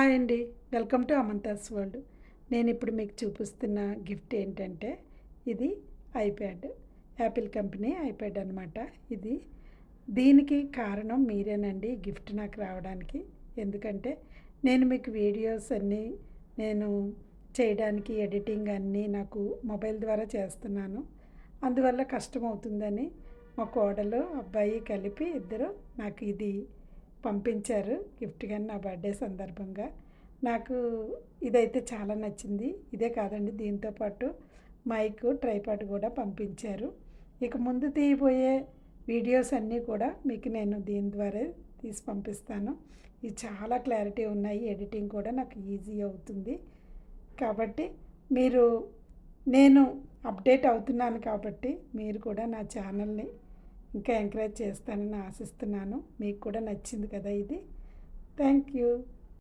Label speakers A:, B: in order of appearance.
A: Hi అండి. Welcome to అమంతాస్ world. నేను ఇప్పుడు మీకు చూపిస్తున్న గిఫ్ట్ ఏంటంటే ఇది ఐప్యాడ్. యాపిల్ కంపెనీ ఐప్యాడ్ అనమాట ఇది. దీనికి కారణం మీరేనండి గిఫ్ట్ నాకు రావడానికి. ఎందుకంటే నేను మీకు వీడియోస్ అన్నీ నేను చేయడానికి ఎడిటింగ్ అన్నీ నాకు మొబైల్ ద్వారా చేస్తున్నాను. అందువల్ల కష్టమవుతుందని మా కోడలు, అబ్బాయి కలిపి ఇద్దరు నాకు ఇది పంపించారు గిఫ్ట్‌గా నా బర్త్‌డే సందర్భంగా. నాకు ఇదైతే చాలా నచ్చింది. ఇదే కాదండి దీంతో పాటు మైకు, ట్రైపాడ్ కూడా పంపించారు. ఇక ముందు తీయబోయే వీడియోస్ అన్నీ కూడా మీకు నేను దీని ద్వారా తీసి పంపిస్తాను. ఇవి చాలా క్లారిటీ ఉన్నాయి. ఎడిటింగ్ కూడా నాకు ఈజీ అవుతుంది. కాబట్టి మీరు నేను అప్డేట్ అవుతున్నాను కాబట్టి మీరు కూడా నా ఛానల్‌ని ఇంకా ఎంకరేజ్ చేస్తానని ఆశిస్తున్నాను. మీకు కూడా నచ్చింది కదా ఇది. Thank you.